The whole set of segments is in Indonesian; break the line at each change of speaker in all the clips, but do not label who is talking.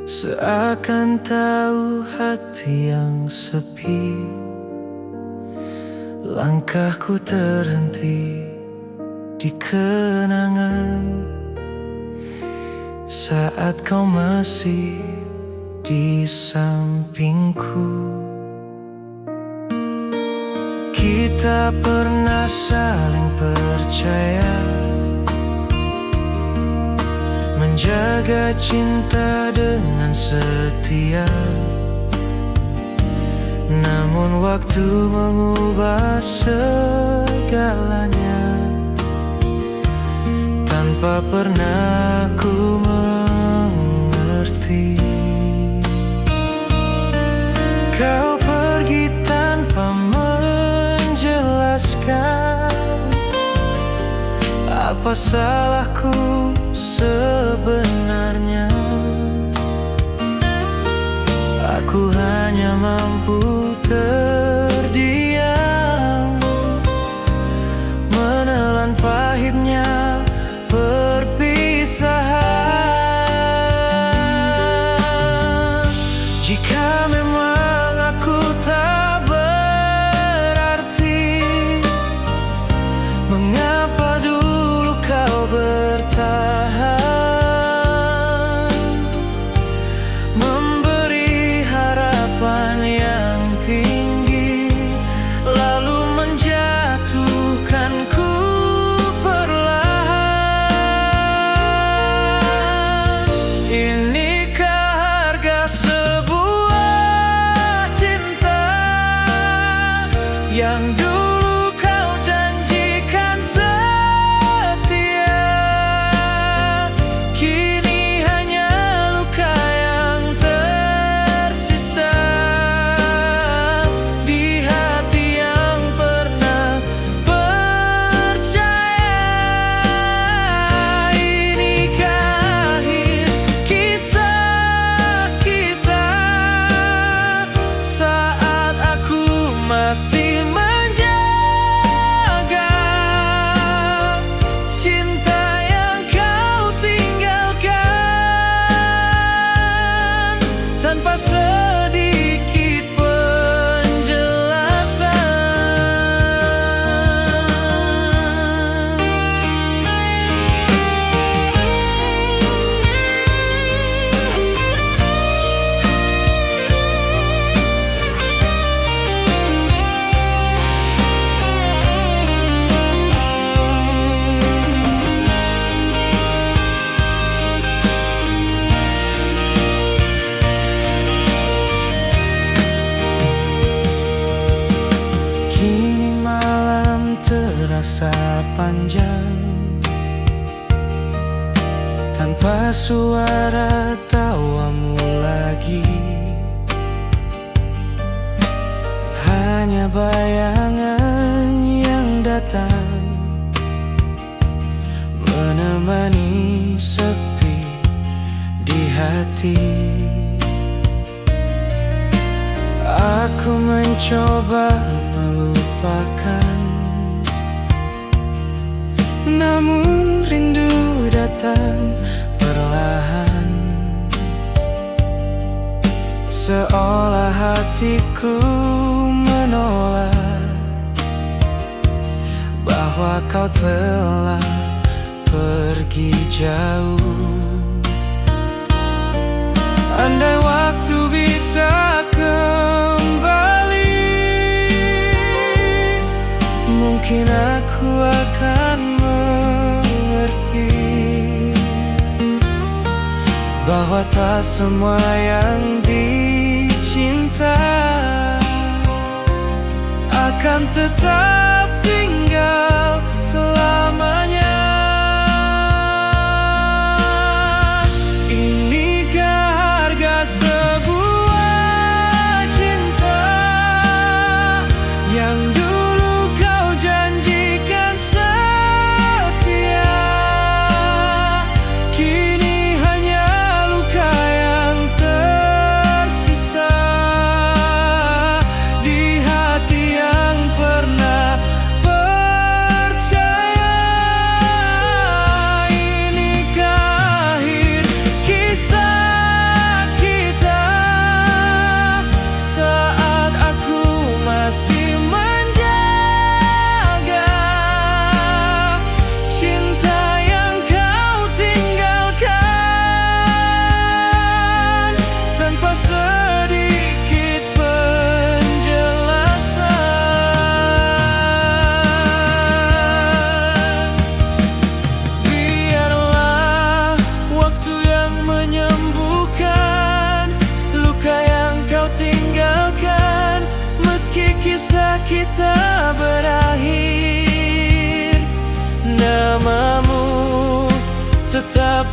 Seakan tahu hati yang sepi, langkahku terhenti di kenangan saat kau masih di sampingku. Kita pernah saling percaya, menjaga cinta dengan setia. Namun waktu mengubah segalanya, tanpa pernah ku mengerti. Kau pergi tanpa menjelaskan apa salahku sebenarnya. Aku hanya mampu terdiam, menelan pahitnya perpisahan. Jika memang aku tak berarti, mengapa dulu kau bertahan, memberi harapan yang tinggi, lalu menjatuhkanku perlahan. Inikah harga sebuah cinta yang dulu kau janjikan setia? Kini hanya luka yang tersisa di hati yang pernah percaya. Inikah akhir kisah kita saat aku masih menjaga cinta yang kau tinggalkan tanpa sedikit penjelasan. Kini malam terasa panjang, tanpa suara tawamu lagi, hanya bayangan yang datang menemani sepi di hati. Aku mencoba melupakan, namun rindu datang perlahan, seolah hatiku menolak bahwa kau telah pergi jauh. Andai waktu bisa kembali, mungkin aku akan mengerti bahwa tak semua yang dicinta akan tetap tinggal selamanya. Inikah harga sebuah cinta yang dulu kau janjikan setia? Kini hanya luka yang tersisa di hati yang pernah kita berakhir, namamu tetap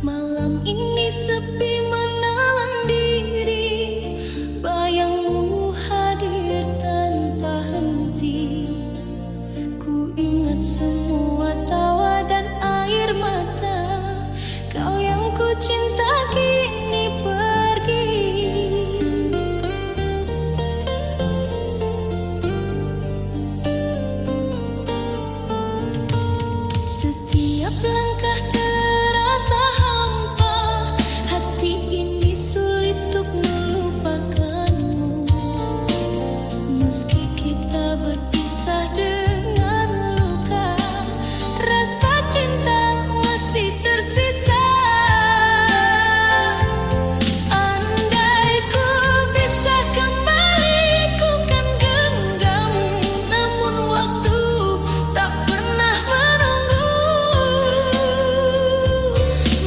Malam ini sepi menelan diri, bayangmu hadir tanpa henti. Ku ingat semua tawa dan air mata, kau yang ku cinta kini pergi. Setiap langkah terasa hampa, hati ini sulit untuk melupakanmu. Meski kita berpisah dengan luka, rasa cinta masih tersisa. Andai ku bisa kembali, ku kan genggammu, namun waktu tak pernah menunggu.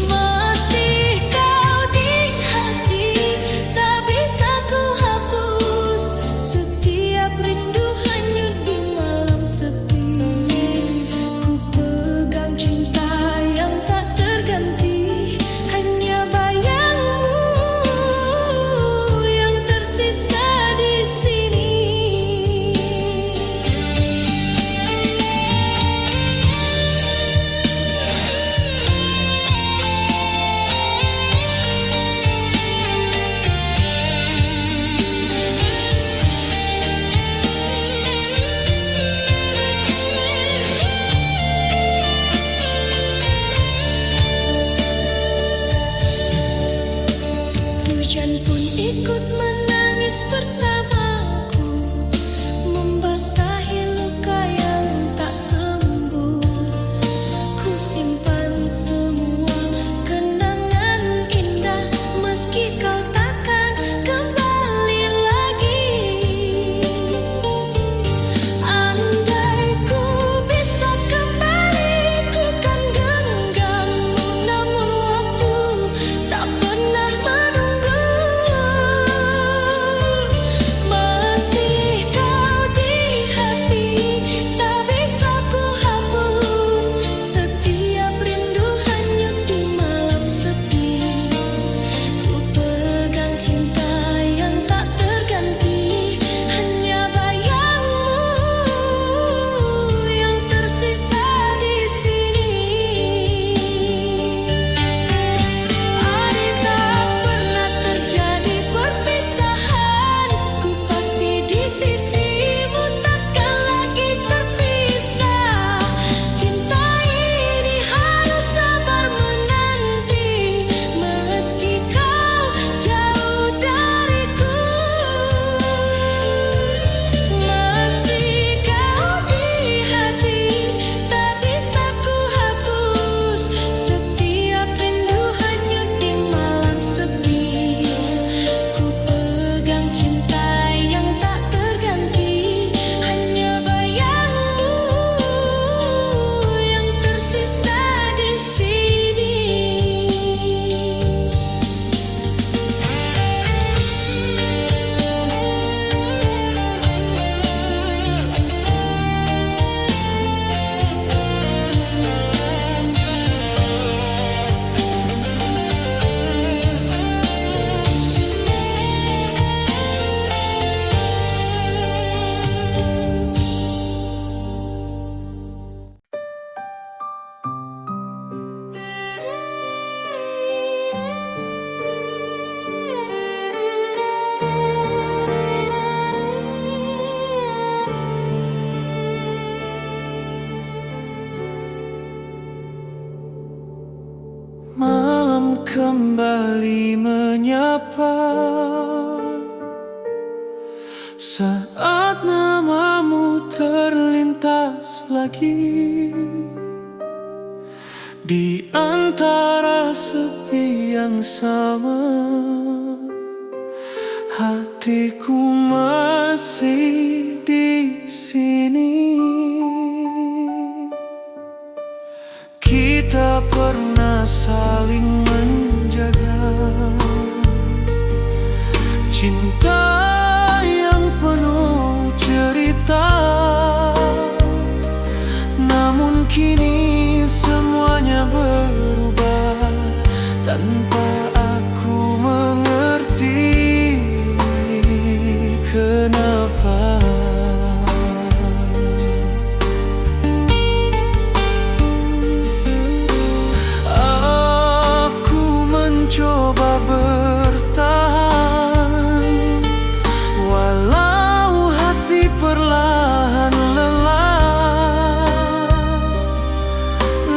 Masih kau di hati, tak bisa ku hapus setiap rindu.
kembali menyapa saat namamu terlintas lagi di antara sepi yang sama. Hatiku masih di sini. Kita pernah saling menjaga cinta yang penuh cerita. Namun kini semuanya berubah tanpa aku mengerti kenapa. Aku mencoba bertahan walau hati perlahan lelah.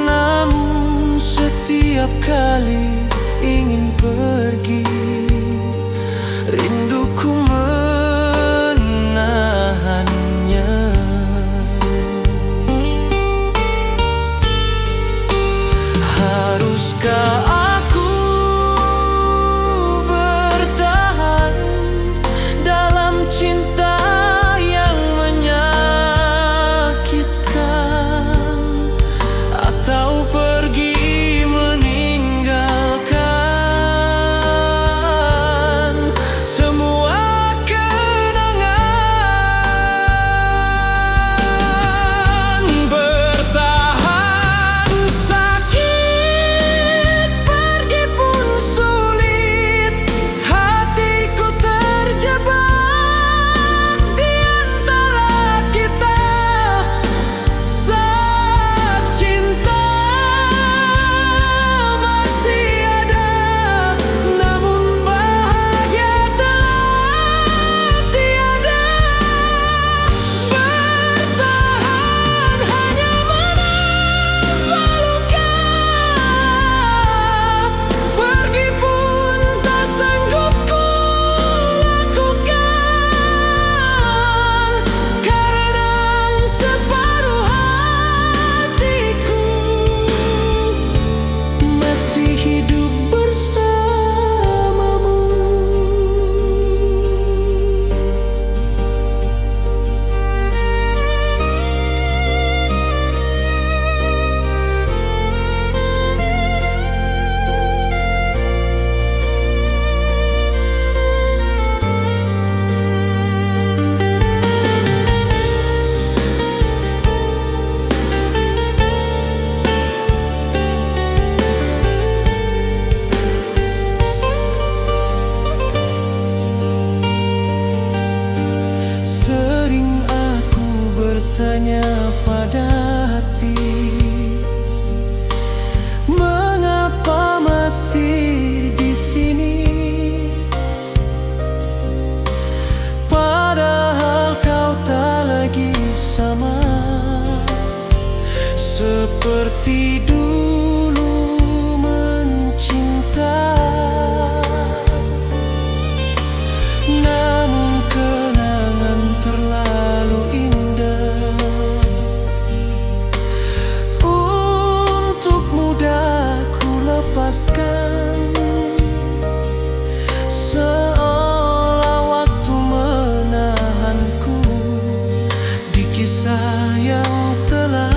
Namun setiap kali ingin pergi, rinduku menahannya. Haruskah aku bertahan dalam cinta yang menyakitkan, atau pergi meninggalkan semua kenangan? Bertahan sakit, pergi pun sulit. Hatiku terjebak di antara kita. Saat cinta masih ada, namun bahagia telah tiada. Bertahan hanya menambah luka, pergi pun tak sanggup ku lakukan, karena separuh hatiku masih hidup bersamamu. Sering aku bertanya pada hati, mengapa masih di sini? Padahal kau tak lagi sama seperti dulu mencinta. Namun kenangan terlalu indah untuk mudah ku lepaskan. Seolah waktu menahanku di kisah yang telah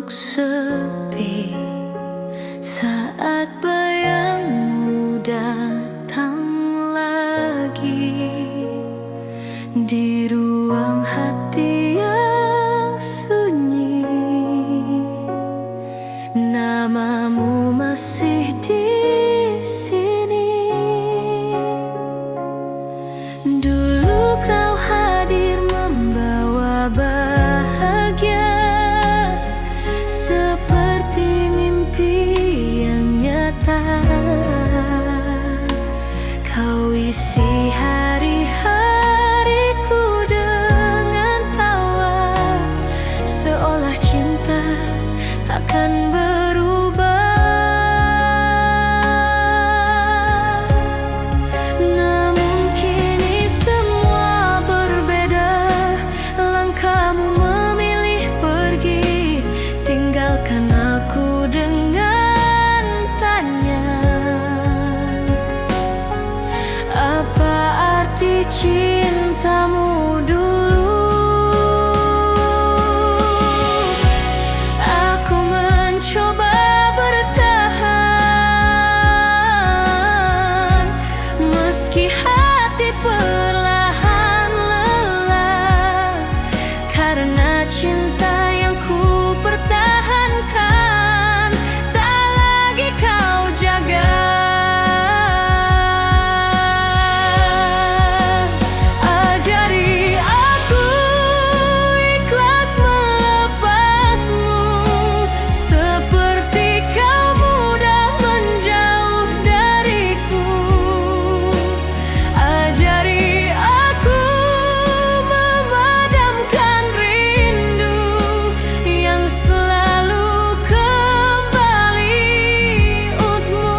sepi saat bayangmu datang lagi di ruang hati yang sunyi. Namamu masih di sini. Dulu kau hadir membawa bahagia, seperti mimpi yang nyata. Kau isi hari-hariku dengan tawa, seolah cinta takkan berubah. Namun kini semua berbeda. Langkahmu memilih pergi, tinggalkan aku dengan tanya, apa arti cintamu dulu? Aku mencoba bertahan, meski hati perlahan lelah, karena cinta yang ku pertahankan tak lagi kau jaga. Ajari aku ikhlas melepasmu, seperti kau mudah menjauh dariku. Ajari aku memadamkan rindu yang selalu kembali untukmu.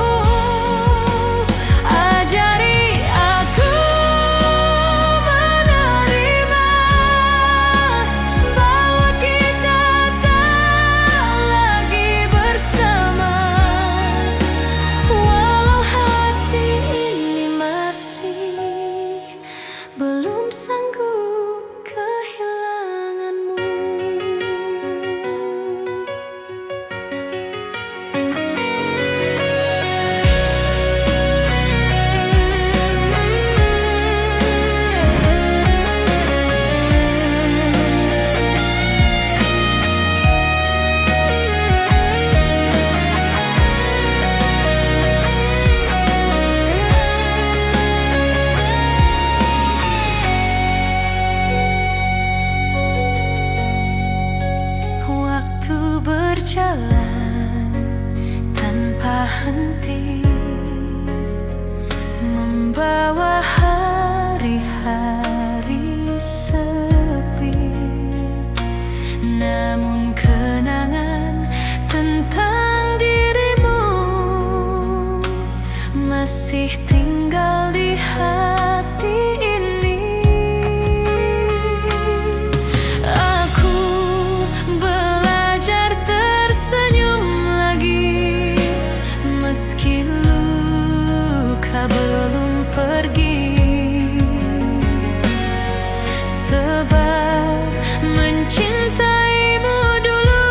Ajari aku menerima bahwa kita tak lagi bersama, walau hati ini masih belum sanggup kehilanganmu. Waktu berjalan tanpa henti, membawa hari-hari sepi. Namun kenangan tentang dirimu masih tinggal di hati ini. Aku belajar tersenyum lagi, meski luka belum pergi. Sebab mencintaimu dulu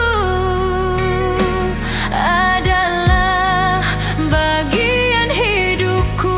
adalah bagian hidupku.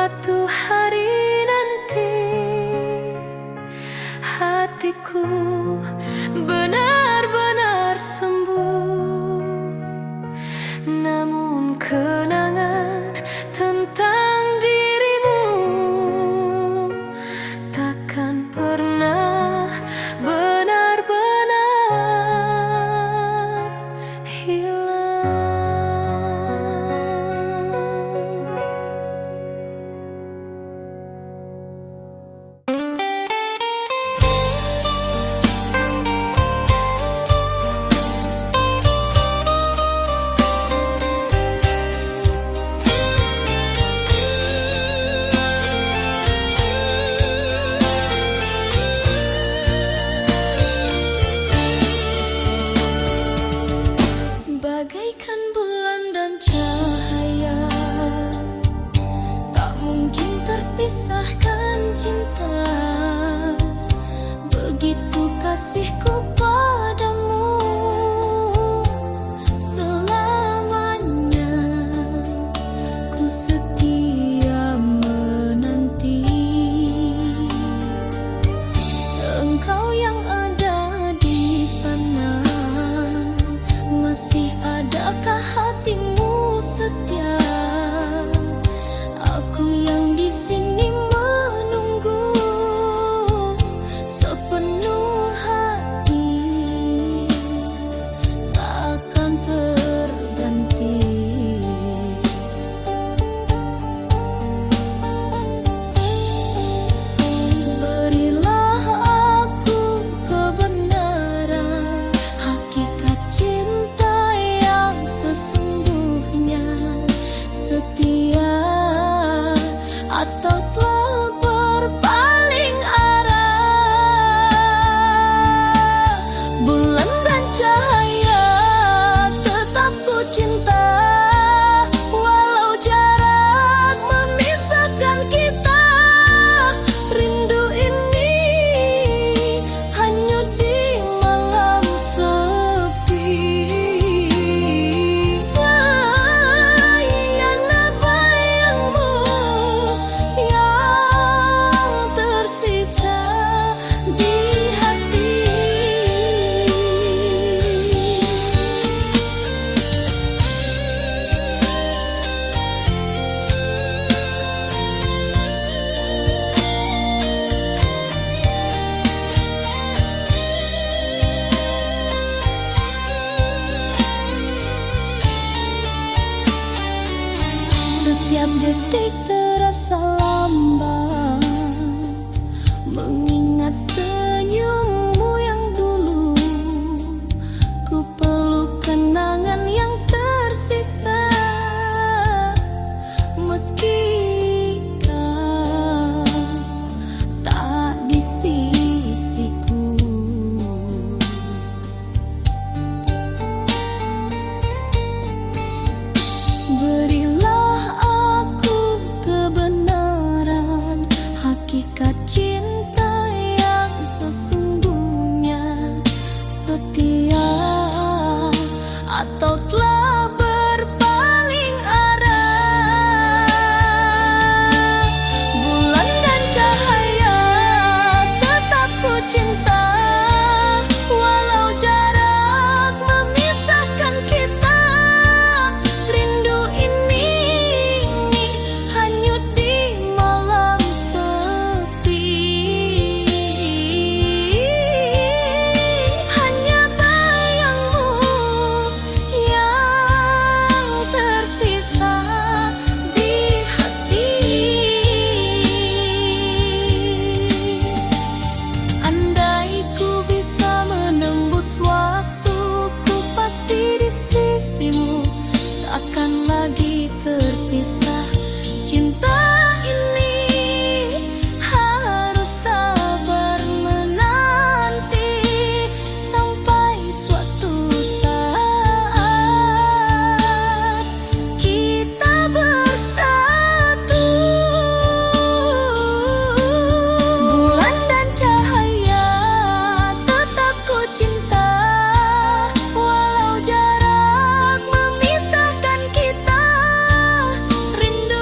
suatu hari nanti hatiku benar-benar sembuh, namun kenangan tentang dirimu takkan pernah benar-benar hilang. Bagaikan bulan dan cahaya, tak mungkin terpisahkan cinta. Begitu kasihku padamu, selamanya ku setia menanti. Engkau yang ada di sana, masih adakah hatimu setia? Aku yang di sini menunggu sepenuh hati, takkan terganti. Berilah aku kebenaran, hakikat cinta sesungguhnya, setia atau telah berpaling arah. Bulan dan cahaya tetap ku cinta, walau jarak memisahkan kita. Rindu ini hanyut di malam sepi. Setiap detik terasa lambat, mengingat senyummu yang dulu. Ku peluk kenangan yang tersisa, meski kau tak di sisiku. Berilah aku kebenaran, hakikat cinta yang sesungguhnya, setia atau telah berpaling arah. Bulan dan cahaya tetap ku cinta, walau jarak memisahkan kita. Rindu ini hanyut di malam sepi. Hanya bayangmu yang tersisa di hati. Andai ku bisa menembus waktu, ku pasti di sisimu, takkan lagi terpisah. Cinta ini harus sabar menanti sampai suatu saat kita bersatu. Bulan dan cahaya tetap ku cinta, walau jarak memisahkan kita. Rindu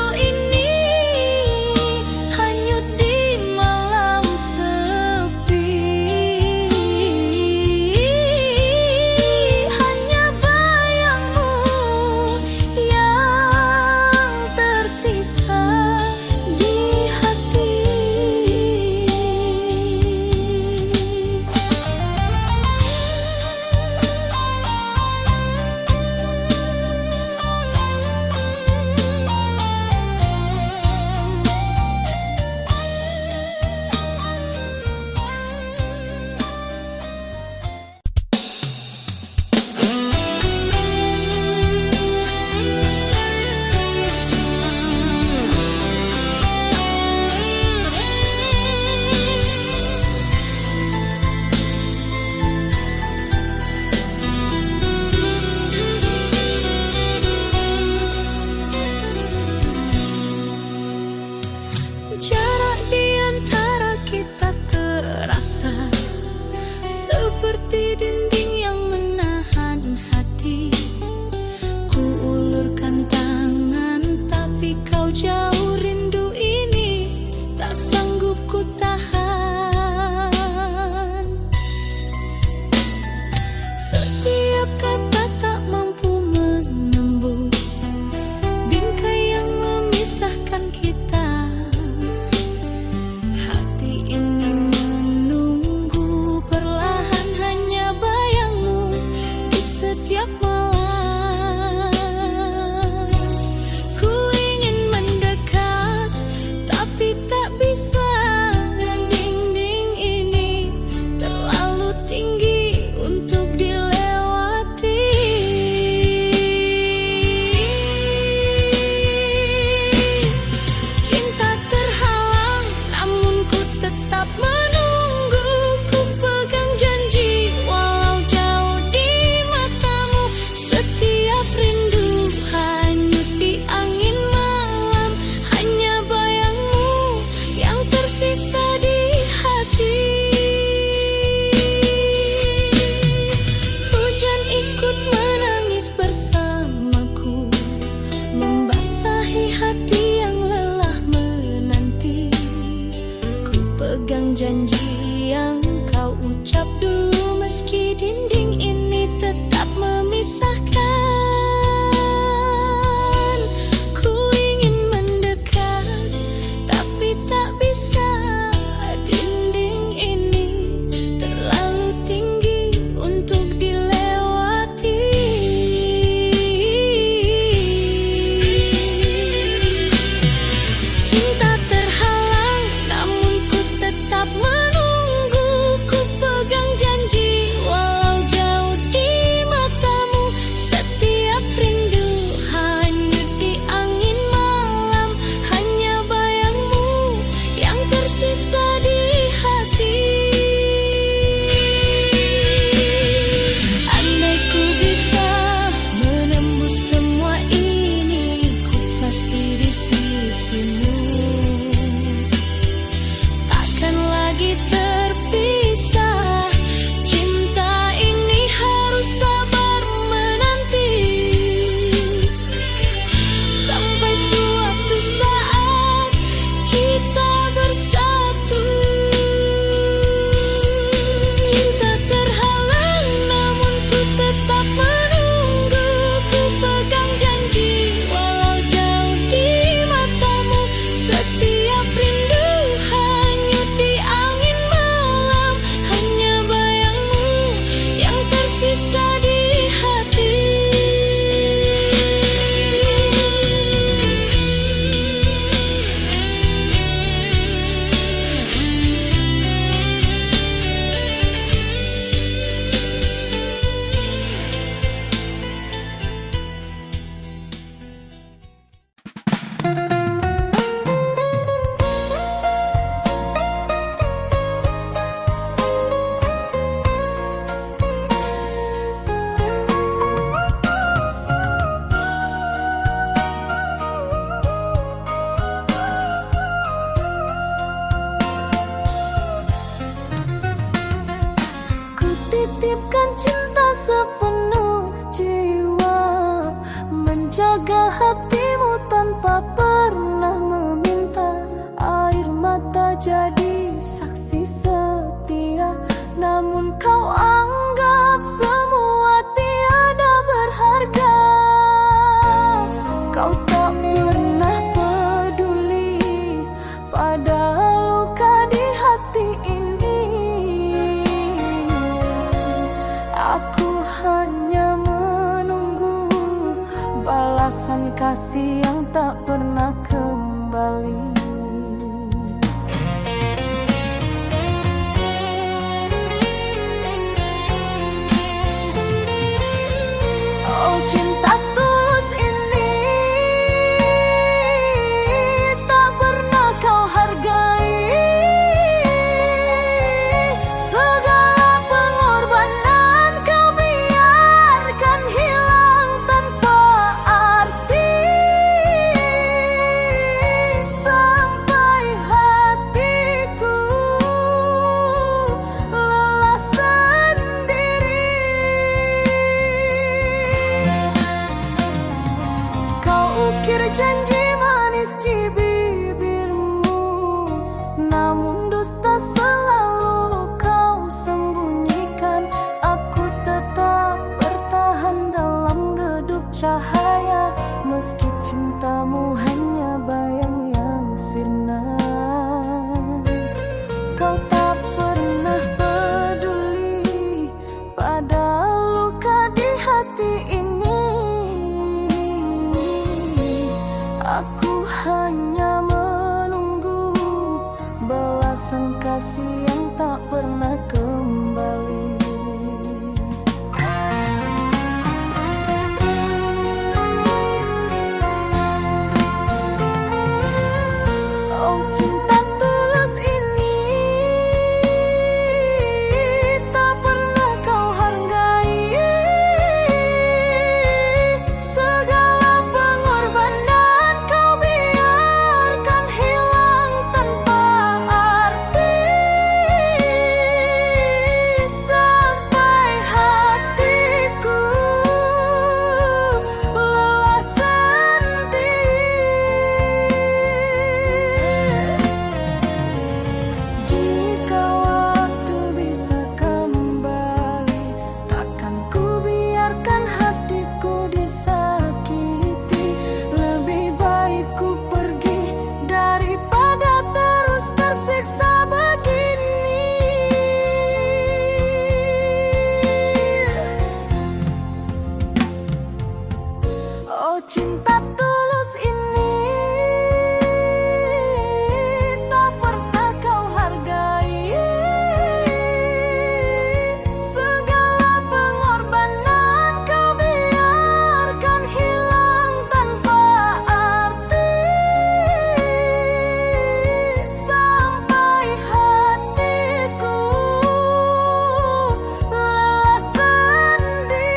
jaga hatimu tanpa pernah meminta. Air mata jadi saksi setia, namun kau anggap semua tiada berharga. Kau tak pernah peduli pada luka di hati ini. Aku hanya menunggu balasan kasih yang tak pernah kembali. Oh, cinta tulus ini tak pernah kau hargai. Segala pengorbanan kau biarkan hilang tanpa arti. Sampai hatiku lelah sendiri. Kau ukir janji manis di bibirmu, namun dusta selalu kau sembunyikan. Aku tetap bertahan dalam redup cahaya, meski cintamu hanya bayang yang sirna. Kau tak pernah peduli pada luka di hati ini. Aku hanya menunggu balasan kasih yang tak pernah kembali. Oh, cinta tulus ini tak pernah kau hargai. Segala pengorbanan kau biarkan hilang tanpa arti. Sampai hatiku lelah sendiri. Jika waktu bisa kembali, takkan ku biarkan hatiku disakiti. Lebih baik ku pergi daripada terus tersiksa begini. Oh, cinta tulus ini tak pernah kau hargai. Segala pengorbanan kau biarkan hilang tanpa arti. Sampai hatiku lelah sendiri.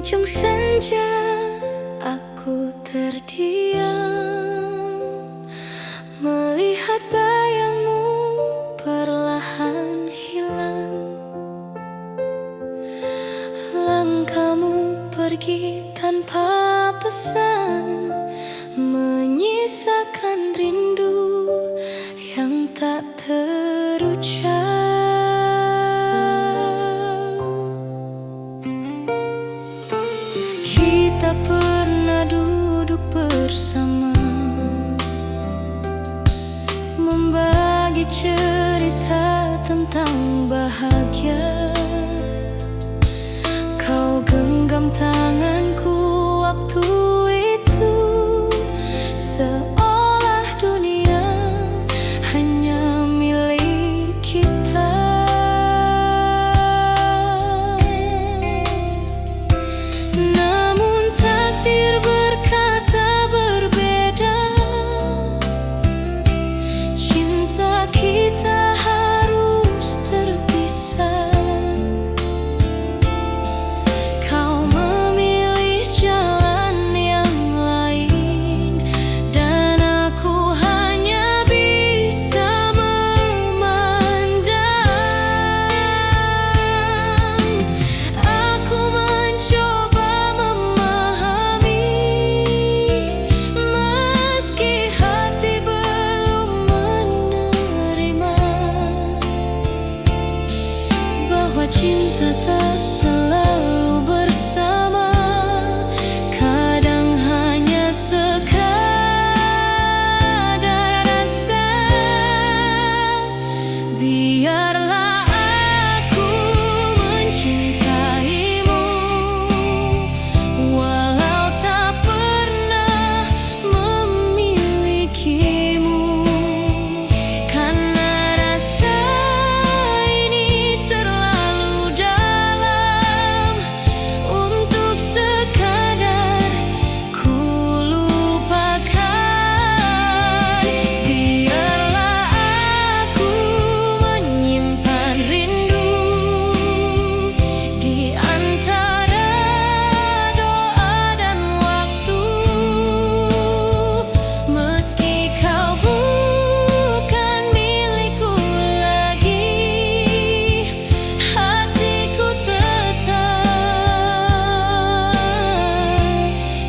ujung senja aku terdiam, melihat bayangmu perlahan hilang. Langkahmu pergi tanpa pesan, menyisakan rindu yang tak terucap. Kita pernah duduk bersama, membagi cerita tentang bahagia. Kau genggam tanganku waktu itu, seolah dunia hanya milik kita. Namun takdir berkata berbeda, cinta kita harus terpisah. Kau memilih jalan yang lain, dan aku hanya bisa memandang. Aku mencoba memahami, meski hati belum menerima, bahwa cinta tak selalu bersama. Kadang hanya sekadar rasa. Biarlah aku mencintaimu, walau tak pernah memilikimu, karena rasa ini terlalu dalam untuk sekadar ku lupakan. Biarlah aku menyimpan rindu di antara doa dan waktu, meski kau bukan milikku lagi, hatiku tetap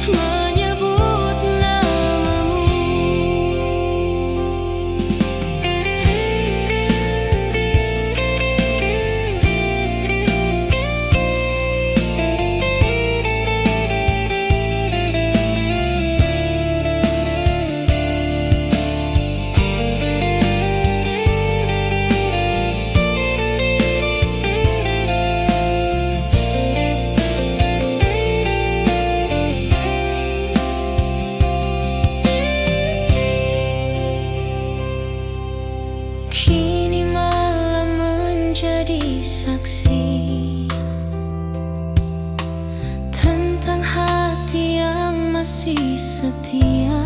menyebut namamu. Kini malam menjadi saksi tentang hati yang masih setia,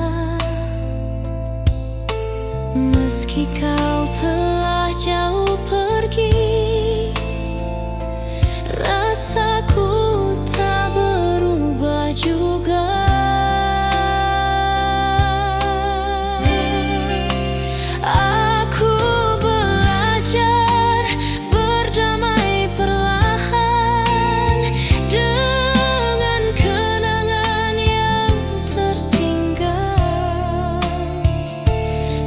meski kau telah jauh pergi. Rasaku tak berubah juga. Aku belajar berdamai perlahan dengan kenangan yang tertinggal,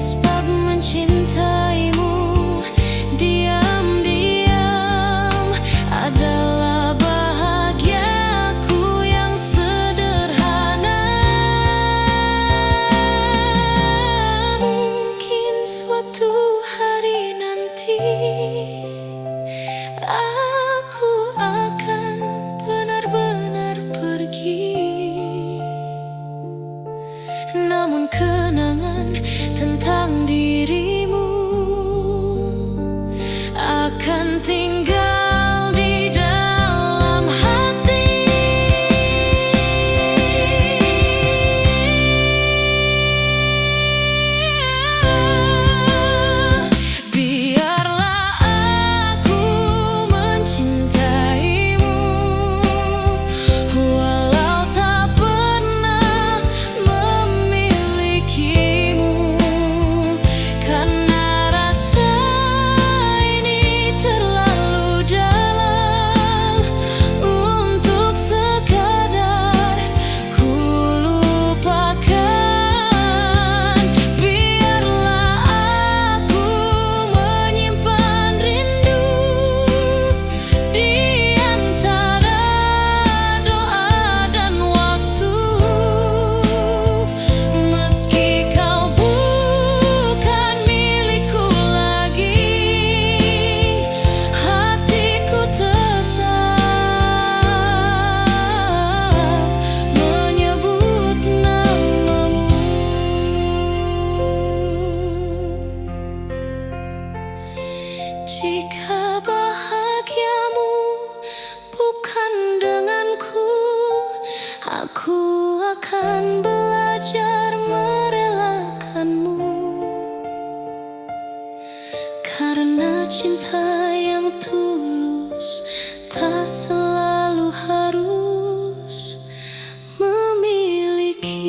sebab mencintaimu diam-diam adalah bahagiaku yang sederhana. Mungkin suatu hari nanti aku akan benar-benar pergi, namun kenangan tentang dirimu akan tinggal di dalam hati. Biarlah aku mencintaimu, akan belajar merelakanmu, karena cinta yang tulus tak selalu harus memiliki.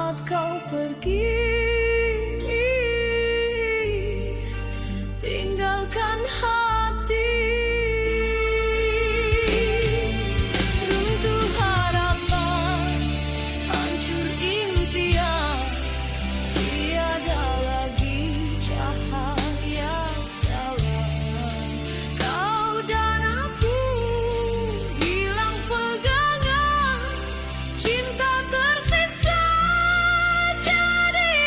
saat kau pergi, tinggalkan hati. Runtuh harapan, hancur impian, tiada lagi cahaya jalan. Kau dan aku hilang pegangan, cinta tersisa jadi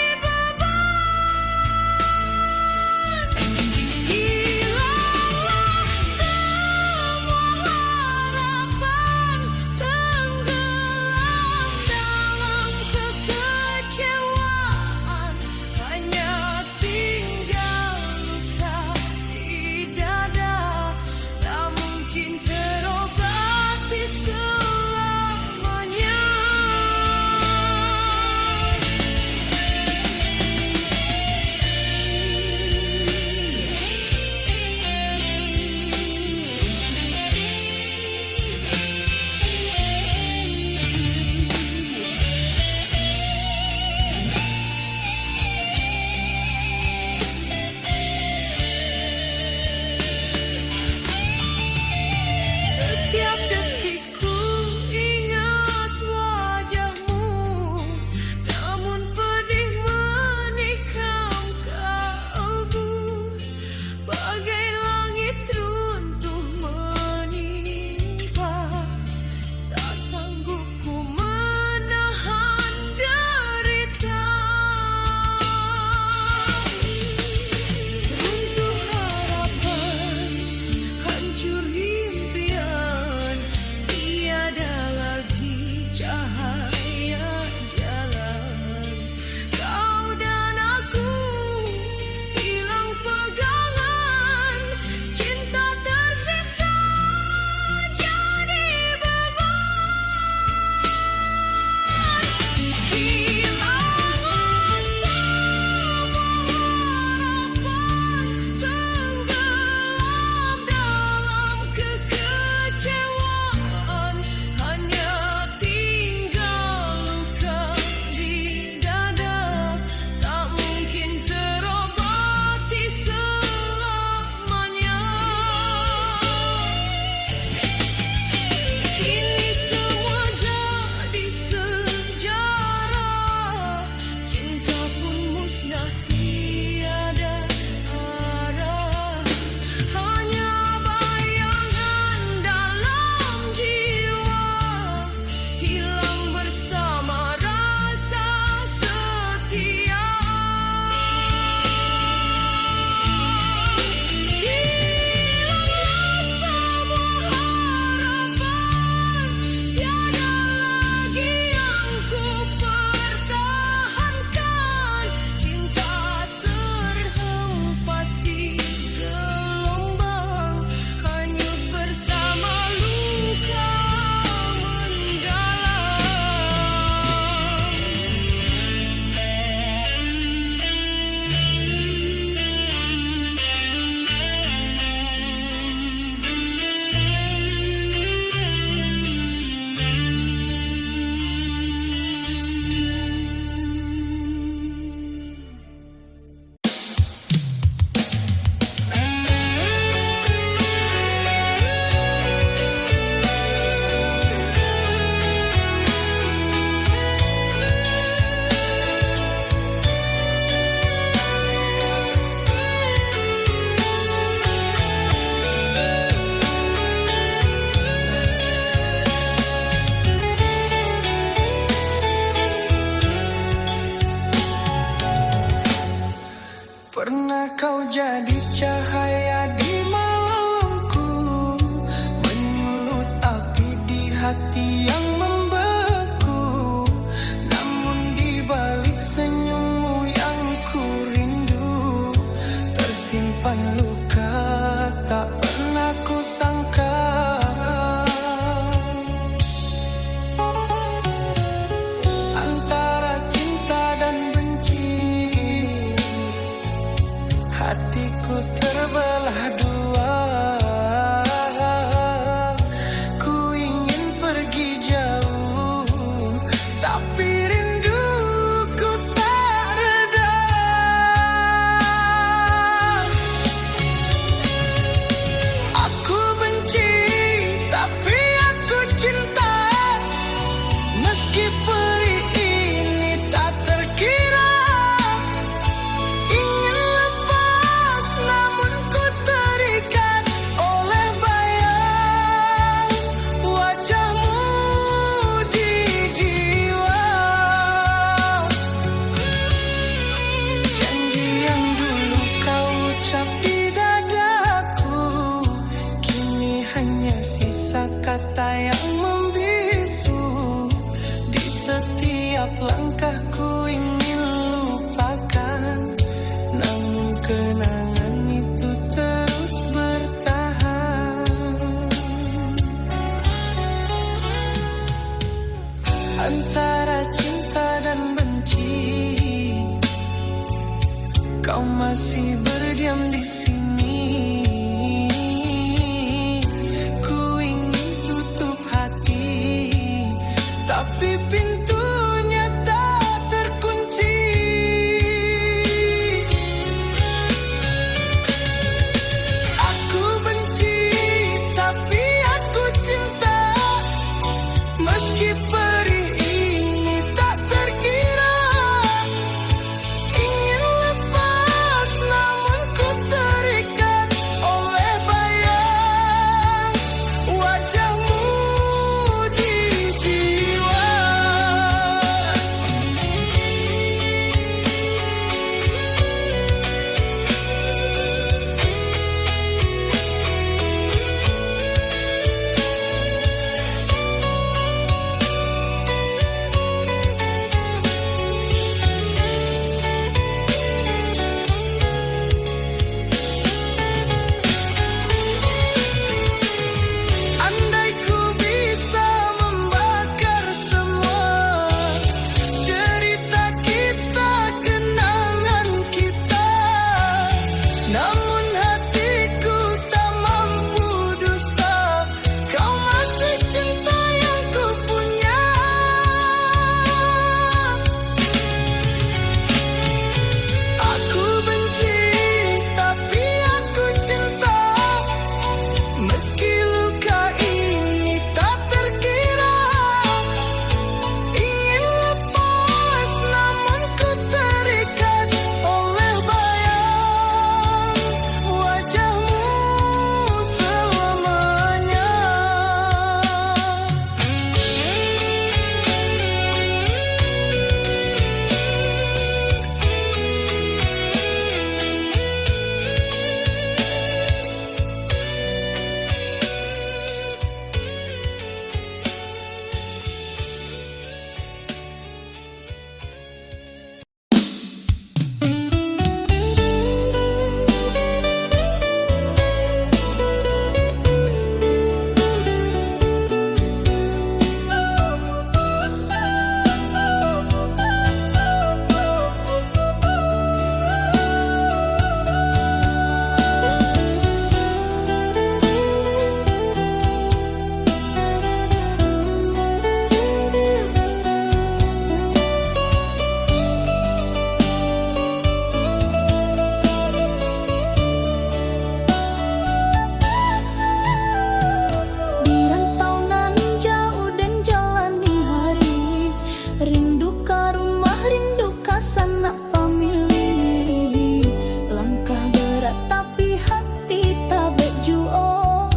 sanak famili. Langkah berat tapi hati tabek juo.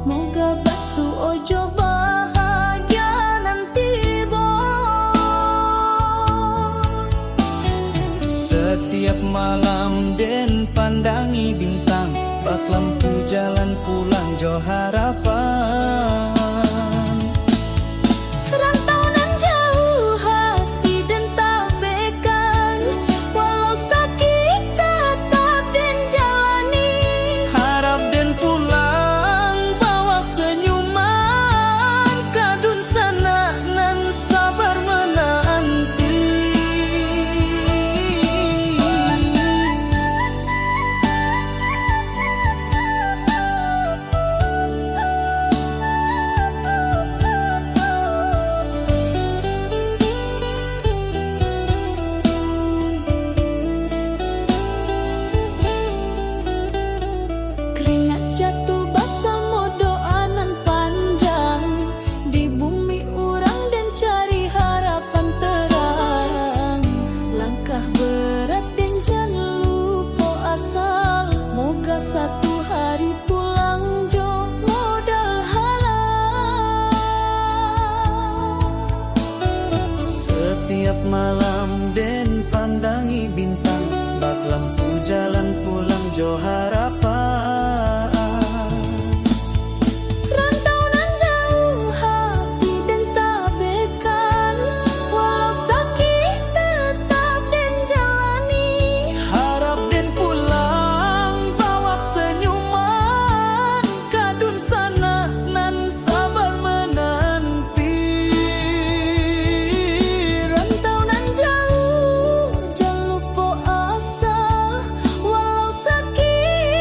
Moga basu ojo bahagia nanti boy.
Setiap malam den pandangi bintang, bak lampu jalan pulang jo harapan.
Rantau nan jauh hati dan tabekkan, walau sakit tetap dan jalani.
Harap den pulang bawa senyuman, kadun sana nan sabar menanti.
Keringat jatuh basah mo doa nan panjang, di bumi urang dan cari harapan terang. Langkah berat dan jangan lupa asal, moga satu hari pulang jo modal halal.
Setiap malam den pandangi bintang, bak lampu jalan pulang jo harapan.
Rantau nan jauh hati dan tabekkan, walau sakit tetap dan jalani.
Harap den pulang bawa senyuman, kadun sana nan sabar menanti.
Rantau nan jauh jangan lupa asal, walau sakit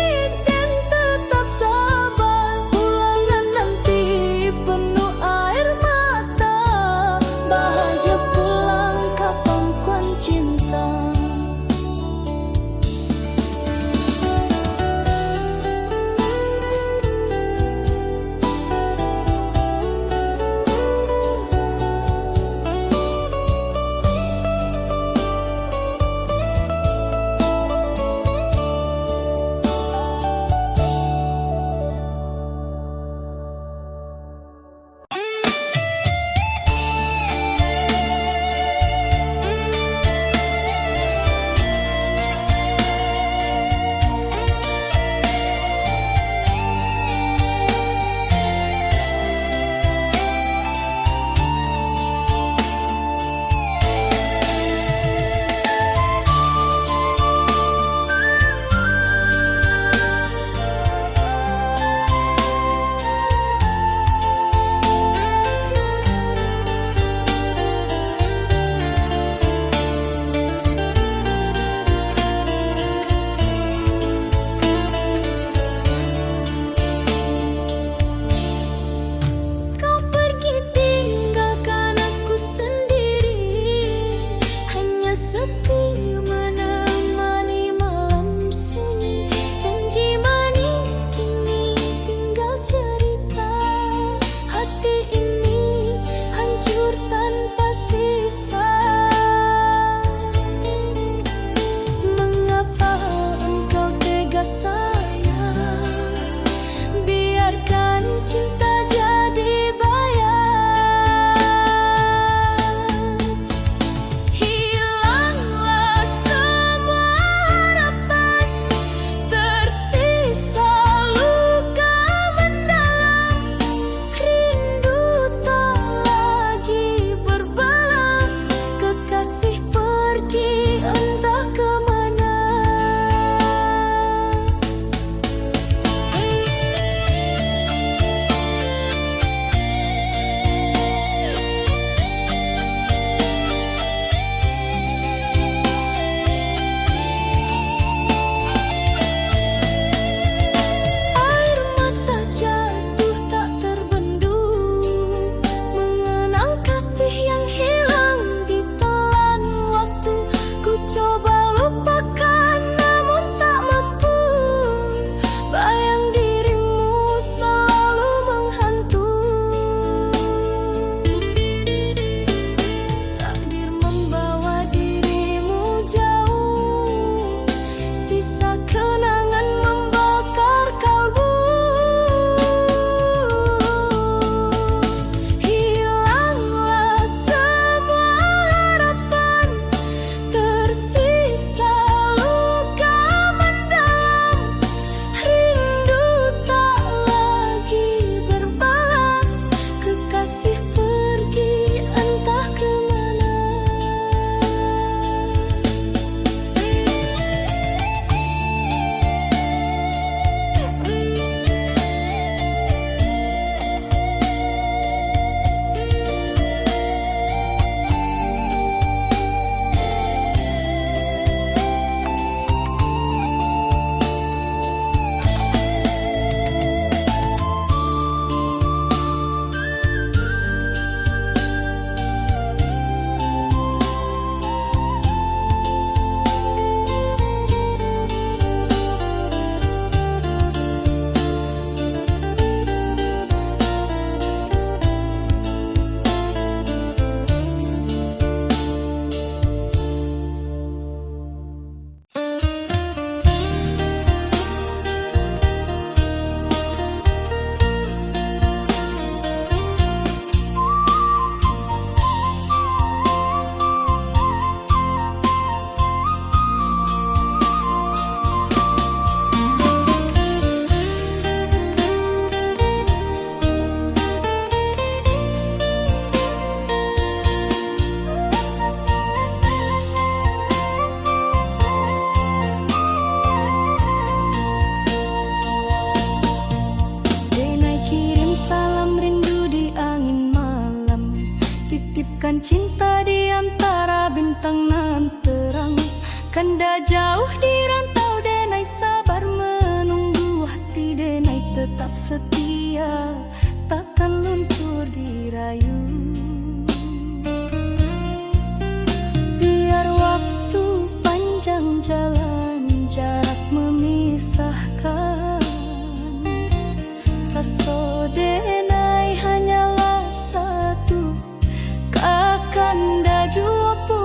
Kanda jauh di rantau denai sabar menunggu, hati denai tetap setia, takkan luntur dirayu. Biar waktu panjang jalan, jarak memisahkan, rasa denai hanyalah satu, kakanda jua pulang.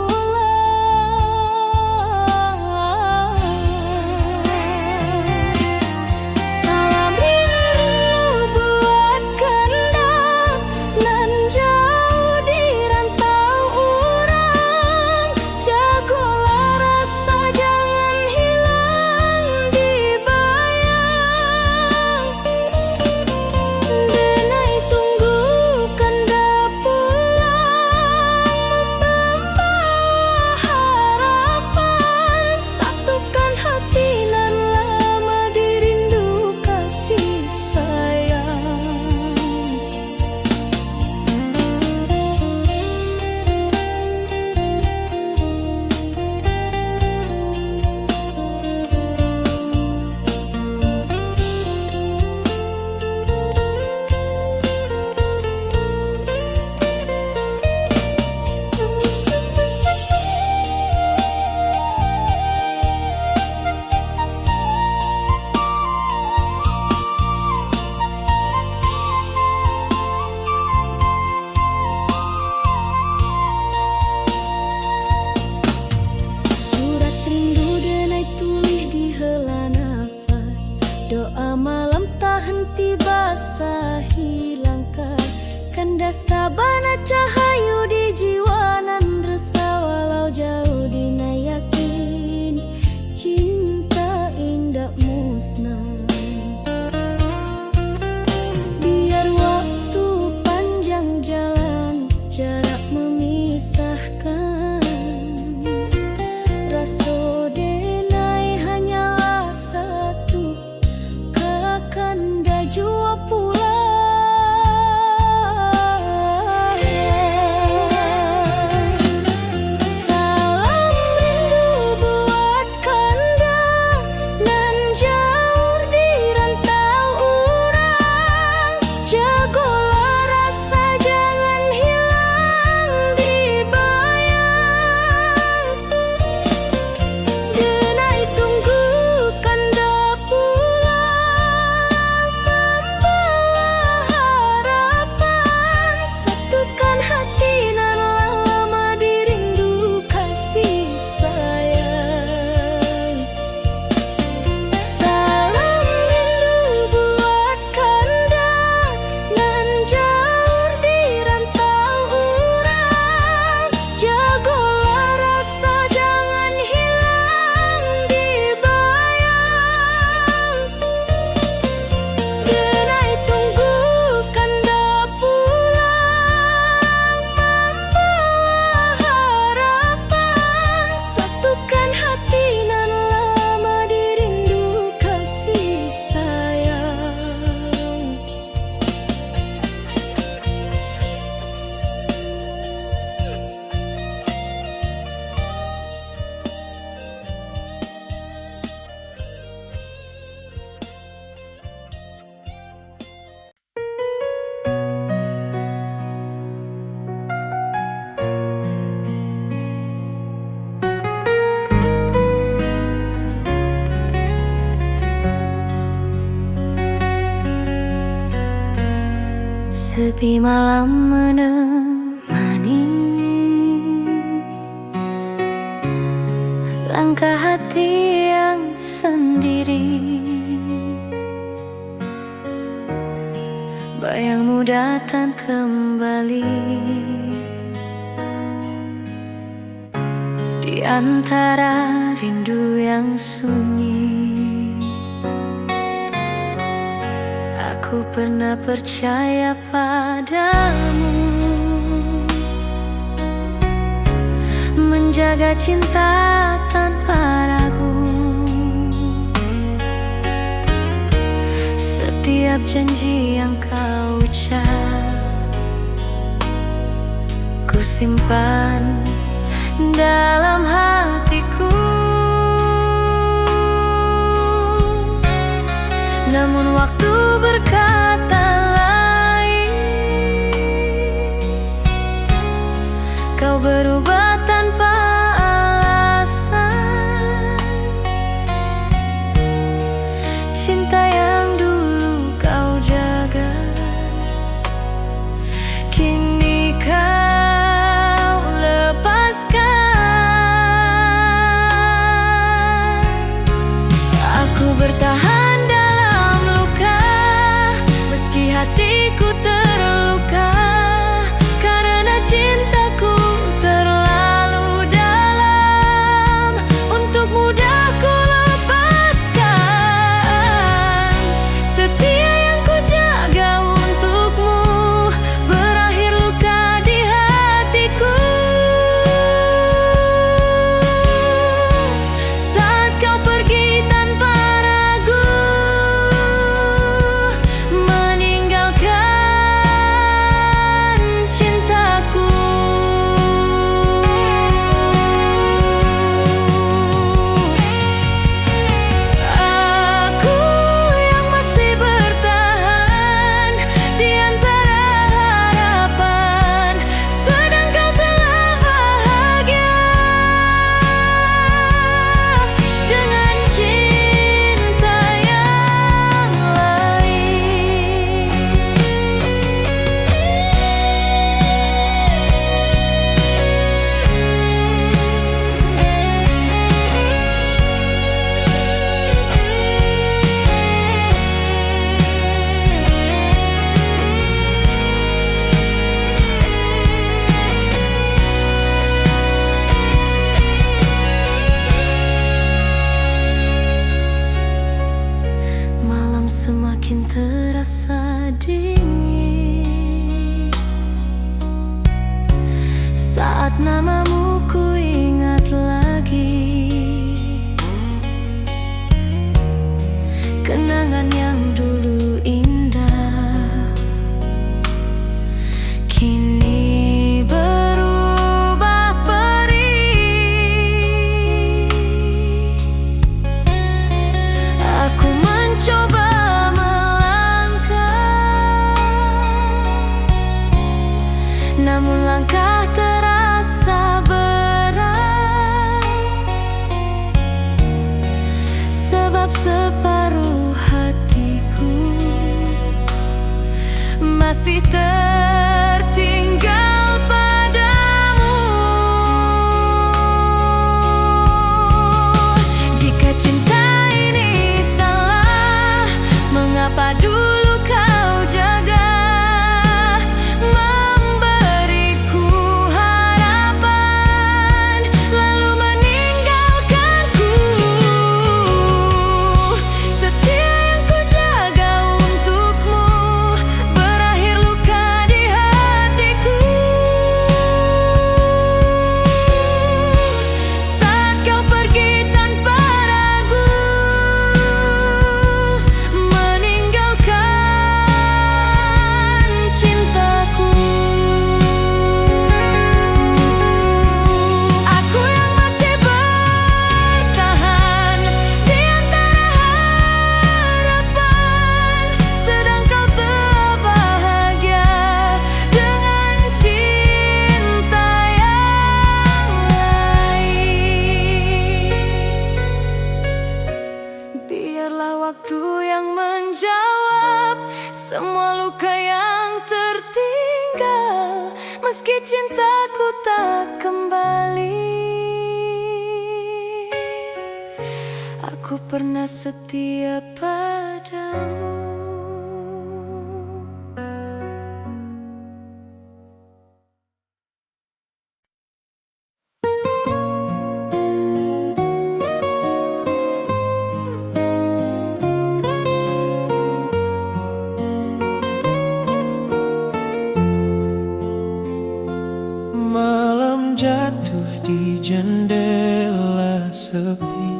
Salam rindu buat kanda, nan jauh di rantau urang. Jagolah rasa jangan hilang dibayang. Denai tunggu kanda pulang, membawa harapan, satukan hati nan lama dirindu kasih sayang. Surat rindu denai tulis di hela nafas, doa malam tak henti basahi langkah. Kanda sabana cahayu di jiwa nan resah, walau jauh dina yakin cinta indah musnah. Biar waktu panjang jalan, jarak memisahkan, rasa denai hanyalah satu, kakanda jua pulang. Salam rindu buat kanda, nan jauh di rantau urang. Jagolah rasa jangan hilang dibayang. Denai tunggu kanda pulang, membawa harapan, satukan hati nan lama dirindu kasih sayang. Salam rindu buat kanda, nan jauh di rantau urang. Jagolah rasa jangan hilang dibayang. Denai tunggu kanda pulang, membawa harapan, satukan hati nan lama dirindu kasih sayang. Sepi malam menemani langkah hati yang sendiri. Bayangmu datang kembali di antara rindu yang sunyi. Aku pernah percaya padamu, menjaga cinta tanpa ragu. Setiap janji yang kau ucap, ku simpan dalam hatiku. berkata lain. Kau berubah tanpa alasan. Cinta yang dulu kau jaga, kini kau lepaskan. Aku bertahan dalam luka, meski hatiku terluka, karena cintaku terlalu dalam untuk mudah ku lepaskan. Setia yang ku jaga untukmu berakhir luka di hatiku. Saat kau pergi tanpa ragu, meninggalkan cintaku. Aku yang masih bertahan di antara harapan, sedang kau telah bahagia dengan cinta yang lain. Malam semakin terasa dingin saat namamu ku ingat lagi. Kenangan yang dulu indah kini berubah perih. Aku mencoba melangkah, namun langkah terasa berat, sebab separuh hatiku masih tertinggal padamu. Jika cinta ini salah, mengapa dulu kau jaga, memberiku harapan, lalu meninggalkanku. Setia yang ku jaga untukmu berakhir luka di hatiku. Saat kau pergi tanpa ragu, meninggalkan cintaku. Aku yang masih bertahan di antara harapan, sedang kau telah bahagia dengan cinta yang lain. Biarlah waktu yang menjawab semua luka yang tertinggal, meski cintaku tak kembali. Aku pernah setia padamu.
Malam jatuh di jendela sepi,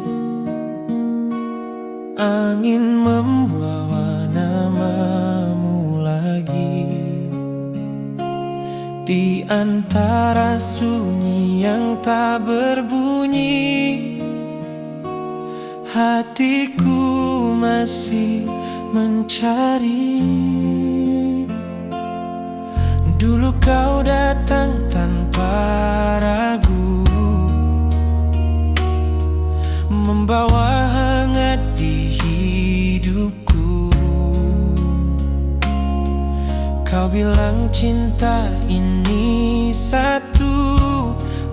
angin membawa namamu lagi. Di antara sunyi yang tak berbunyi, hatiku masih
mencari. Dulu kau datang tanpa ragu, membawa hangat di hidupku. Kau bilang cinta ini satu,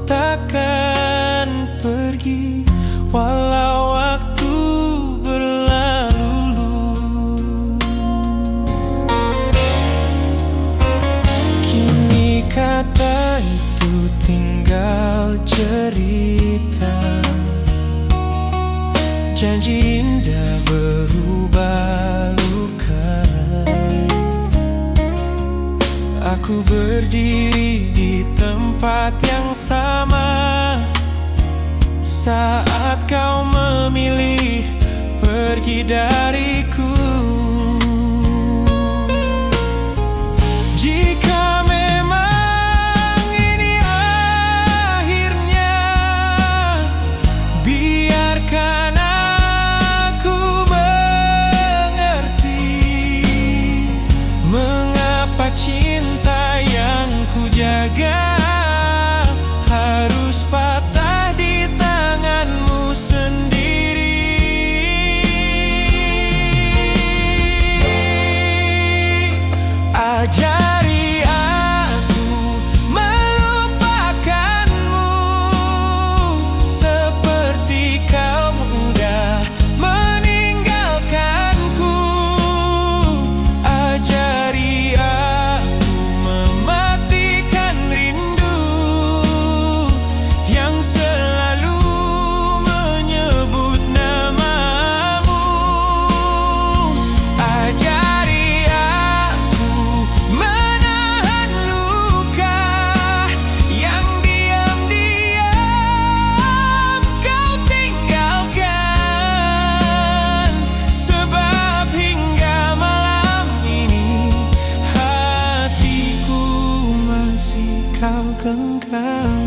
takkan pergi walau waktu berlalu. Kini kata itu tinggal cerita, janji indah berubah luka. Aku berdiri di tempat yang sama saat kau memilih pergi dariku. Jika memang ini akhirnya, biarkan aku mengerti mengapa cinta yang ku jaga harus patah di tanganmu sendiri. Ajari aku melupakanmu seperti kau mudah meninggalkanku. Ajari aku mematikan rindu yang selalu menyebut namamu. Ajari aku menahan luka yang diam-diam kau tinggalkan. Sebab hingga malam ini hatiku masih kau genggam.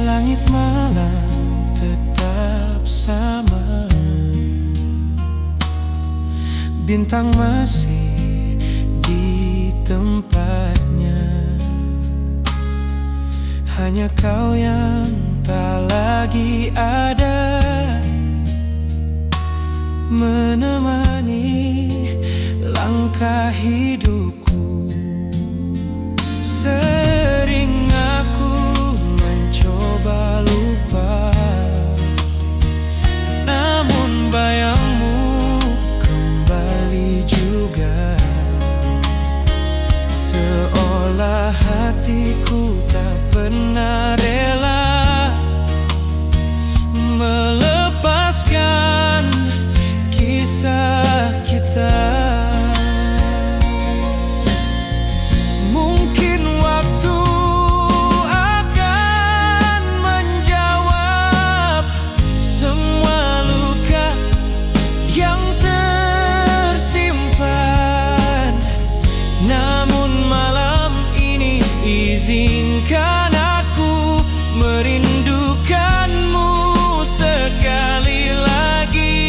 Langit malam tetap sama, bintang masih di tempatnya. Hanya kau yang tak lagi ada, menemani langkah hidupku. Sering aku mencoba lupa, namun bayangmu kembali juga. Seolah hatiku tak pernah rela melepaskan kisah kita. Mungkin waktu akan menjawab semua luka yang tersimpan. Namun malam ini izinkan aku merindukanmu sekali lagi.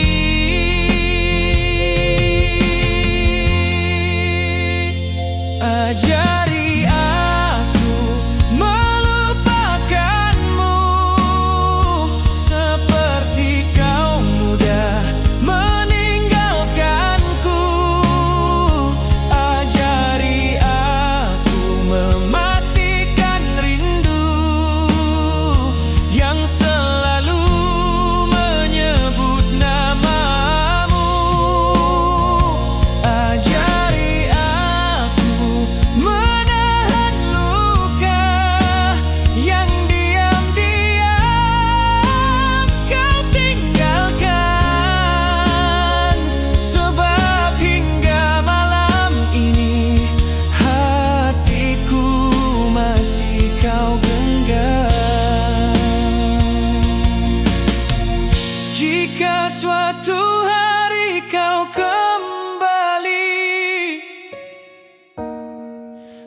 suatu hari kau kembali.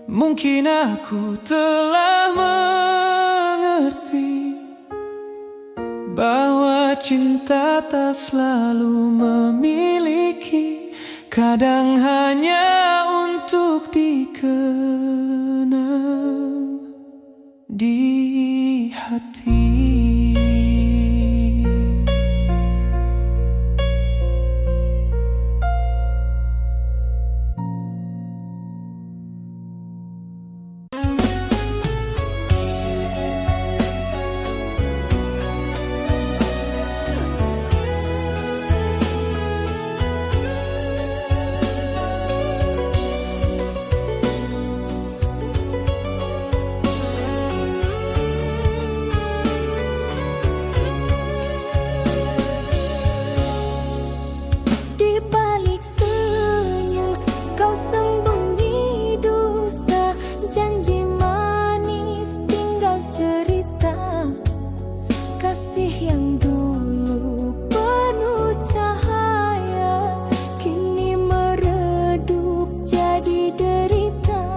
Mungkin aku telah mengerti bahwa cinta tak selalu memiliki, kadang hanya untuk dikenang di hati.
Di balik senyum kau sembunyi dusta, janji manis tinggal cerita. Kasih yang dulu penuh cahaya kini meredup jadi derita.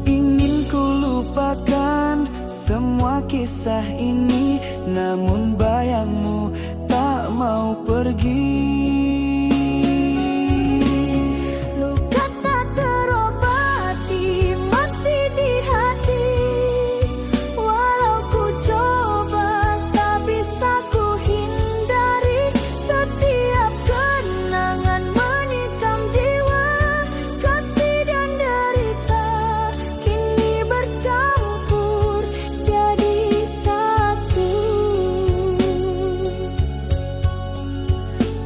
Ingin ku lupakan semua kisah ini, namun bayangmu tak mau pergi.
Luka tak terobati masih di hati, walau ku coba tak bisa ku hindari. Setiap kenangan menikam jiwa, kasih dan derita kini bercampur jadi satu.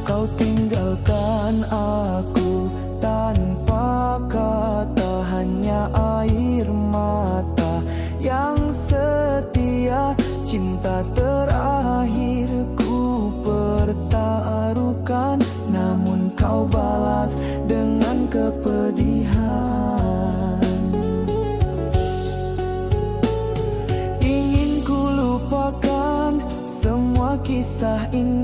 Kau tinggalkan aku tanpa kata, hanya air mata yang setia. Cinta terakhir ku pertaruhkan, namun kau balas dengan kepedihan. Ingin ku lupakan semua kisah ini,